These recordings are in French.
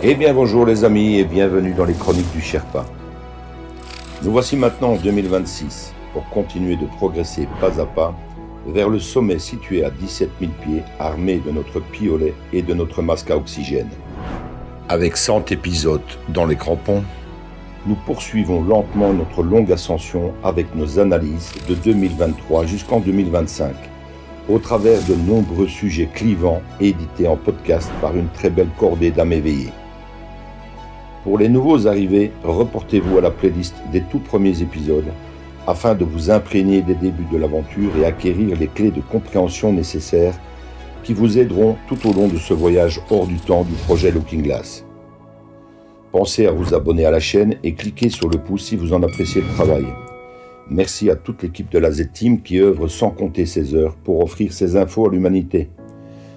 Eh bien bonjour les amis et bienvenue dans les chroniques du Sherpa. Nous voici maintenant en 2026 pour continuer de progresser pas à pas vers le sommet situé à 17 000 pieds armé de notre piolet et de notre masque à oxygène. Avec 100 épisodes dans les crampons, nous poursuivons lentement notre longue ascension avec nos analyses de 2023 jusqu'en 2025 au travers de nombreux sujets clivants édités en podcast par une très belle cordée d'âmes éveillées. Pour les nouveaux arrivés, reportez-vous à la playlist des tout premiers épisodes afin de vous imprégner des débuts de l'aventure et acquérir les clés de compréhension nécessaires qui vous aideront tout au long de ce voyage hors du temps du projet Looking Glass. Pensez à vous abonner à la chaîne et cliquez sur le pouce si vous en appréciez le travail. Merci à toute l'équipe de la Z-Team qui œuvre sans compter ses heures pour offrir ces infos à l'humanité.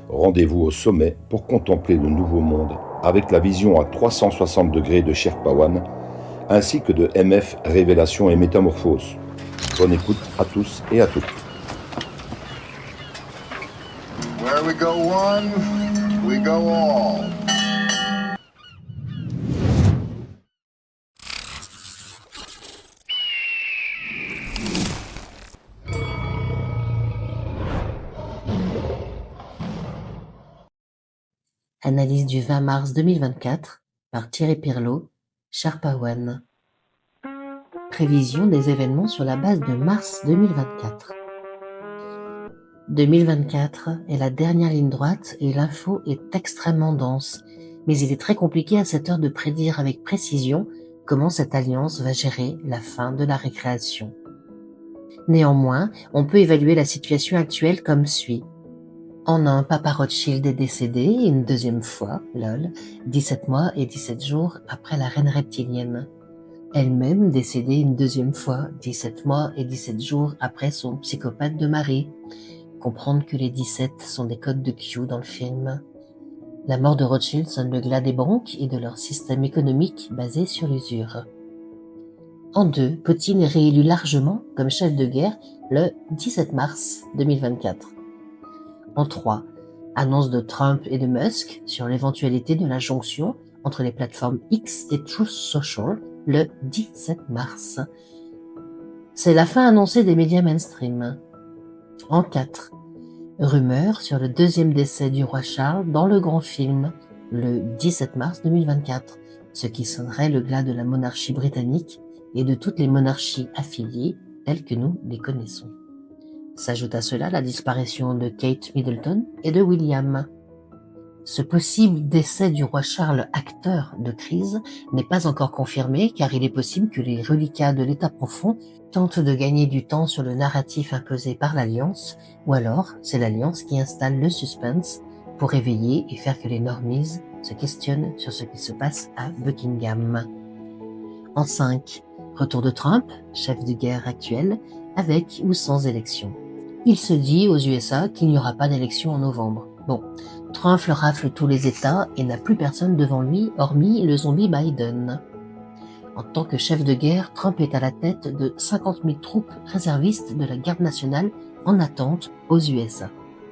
Rendez-vous au sommet pour contempler le nouveau monde avec la vision à 360 degrés de Sherpa One ainsi que de MF Révélation et Métamorphose. Bonne écoute à tous et à toutes. Where we go one, we go all. Analyse du 20 mars 2024 par Thierry Pirlot, Sherpa One. Prévision des événements sur la base de mars 2024. 2024 est la dernière ligne droite et l'info est extrêmement dense, mais il est très compliqué à cette heure de prédire avec précision comment cette alliance va gérer la fin de la récréation. Néanmoins, on peut évaluer la situation actuelle comme suit. En un, Papa Rothschild est décédé une deuxième fois, 17 mois et 17 jours après la reine reptilienne. Elle-même décédée une deuxième fois, 17 mois et 17 jours après son psychopathe de mari. Comprendre que les 17 sont des codes de Q dans le film. La mort de Rothschild sonne le glas des banques et de leur système économique basé sur l'usure. En 2, Poutine est réélu largement comme chef de guerre le 17 mars 2024. En 3, annonce de Trump et de Musk sur l'éventualité de la jonction entre les plateformes X et Truth Social le 17 mars. C'est la fin annoncée des médias mainstream. En 4, rumeur sur le deuxième décès du roi Charles dans le grand film le 17 mars 2024, ce qui sonnerait le glas de la monarchie britannique et de toutes les monarchies affiliées telles que nous les connaissons. S'ajoute à cela la disparition de Kate Middleton et de William. Ce possible décès du roi Charles, acteur de crise, n'est pas encore confirmé car il est possible que les reliquats de l'état profond tentent de gagner du temps sur le narratif imposé par l'Alliance, ou alors c'est l'Alliance qui installe le suspense pour éveiller et faire que les normies se questionnent sur ce qui se passe à Buckingham. En 5, retour de Trump, chef de guerre actuel, avec ou sans élection. Il se dit aux USA qu'il n'y aura pas d'élection en novembre. Bon, Trump rafle tous les États et n'a plus personne devant lui hormis le zombie Biden. En tant que chef de guerre, Trump est à la tête de 50 000 troupes réservistes de la garde nationale en attente aux USA.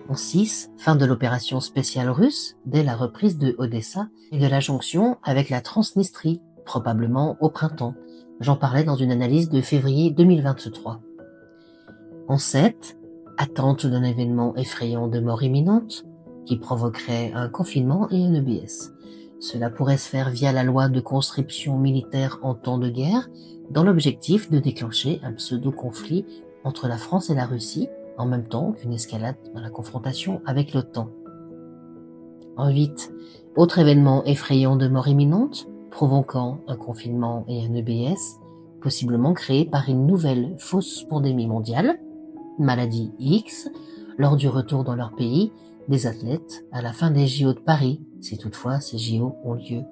En 6, fin de l'opération spéciale russe dès la reprise de Odessa et de la jonction avec la Transnistrie, probablement au printemps. J'en parlais dans une analyse de février 2023. En 7, attente d'un événement effrayant de mort imminente qui provoquerait un confinement et un EBS. Cela pourrait se faire via la loi de conscription militaire en temps de guerre, dans l'objectif de déclencher un pseudo-conflit entre la France et la Russie, en même temps qu'une escalade dans la confrontation avec l'OTAN. En 8, autre événement effrayant de mort imminente, provoquant un confinement et un EBS, possiblement créé par une nouvelle fausse pandémie mondiale, maladie X, lors du retour dans leur pays des athlètes à la fin des JO de Paris, si toutefois ces JO ont lieu.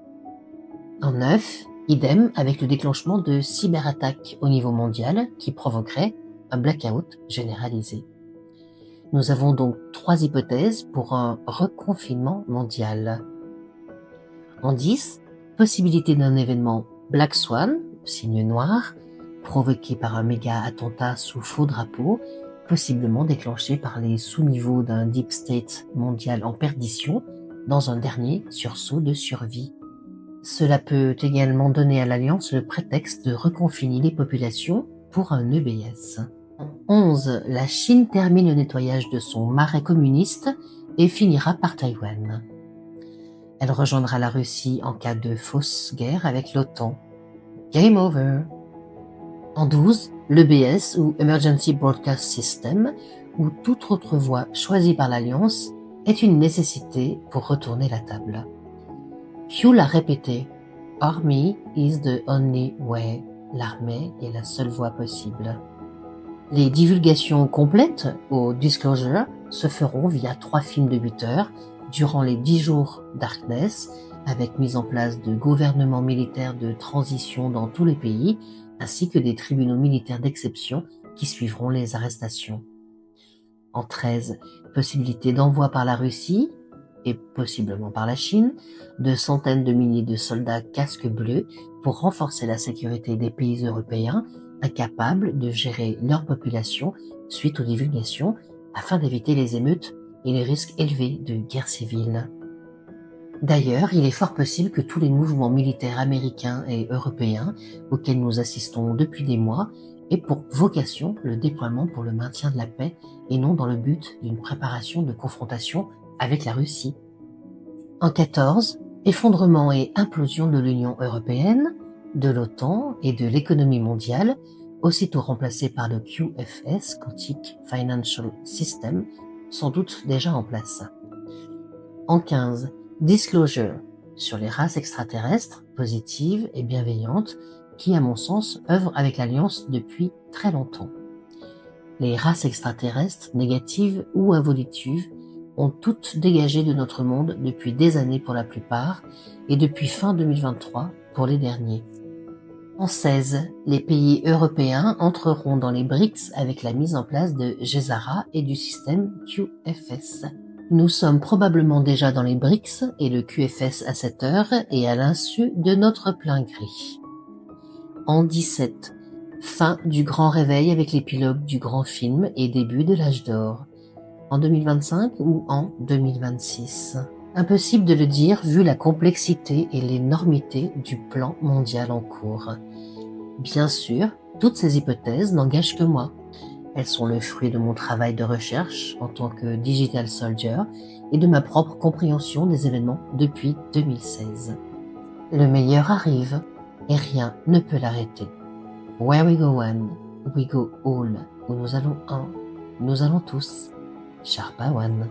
En 9, idem avec le déclenchement de cyberattaques au niveau mondial qui provoquerait un blackout généralisé. Nous avons donc 3 hypothèses pour un reconfinement mondial. En 10, possibilité d'un événement Black Swan, signe noir, provoqué par un méga attentat sous faux drapeau, possiblement déclenché par les sous-niveaux d'un deep state mondial en perdition dans un dernier sursaut de survie. Cela peut également donner à l'Alliance le prétexte de reconfiner les populations pour un EBS. En 11, la Chine termine le nettoyage de son marais communiste et finira par Taïwan. Elle rejoindra la Russie en cas de fausse guerre avec l'OTAN. Game over. En 12, l'EBS ou Emergency Broadcast System ou toute autre voie choisie par l'Alliance est une nécessité pour retourner la table. Q l'a répété, Army is the only way. L'armée est la seule voie possible. Les divulgations complètes au Disclosure se feront via 3 films de 8 heures durant les 10 jours Darkness, avec mise en place de gouvernements militaires de transition dans tous les pays, ainsi que des tribunaux militaires d'exception qui suivront les arrestations. En 13, possibilité d'envoi par la Russie, et possiblement par la Chine, de centaines de milliers de soldats casques bleus pour renforcer la sécurité des pays européens incapables de gérer leur population suite aux divulgations afin d'éviter les émeutes et les risques élevés de guerre civile. D'ailleurs, il est fort possible que tous les mouvements militaires américains et européens auxquels nous assistons depuis des mois aient pour vocation le déploiement pour le maintien de la paix et non dans le but d'une préparation de confrontation avec la Russie. En 14, effondrement et implosion de l'Union européenne, de l'OTAN et de l'économie mondiale, aussitôt remplacés par le QFS, Quantic Financial System, sans doute déjà en place. En 15, Disclosure, sur les races extraterrestres, positives et bienveillantes, qui, à mon sens, œuvrent avec l'Alliance depuis très longtemps. Les races extraterrestres, négatives ou involutives, ont toutes dégagé de notre monde depuis des années pour la plupart, et depuis fin 2023 pour les derniers. En 16, les pays européens entreront dans les BRICS avec la mise en place de GESARA et du système QFS. Nous sommes probablement déjà dans les BRICS et le QFS à cette heure et à l'insu de notre plein gré. En 17, fin du grand réveil avec l'épilogue du grand film et début de l'âge d'or. En 2025 ou en 2026. Impossible de le dire vu la complexité et l'énormité du plan mondial en cours. Bien sûr, toutes ces hypothèses n'engagent que moi. Elles sont le fruit de mon travail de recherche en tant que Digital Soldier et de ma propre compréhension des événements depuis 2016. Le meilleur arrive et rien ne peut l'arrêter. Where we go one, we go all. Où nous allons un, nous allons tous. Sharpa One.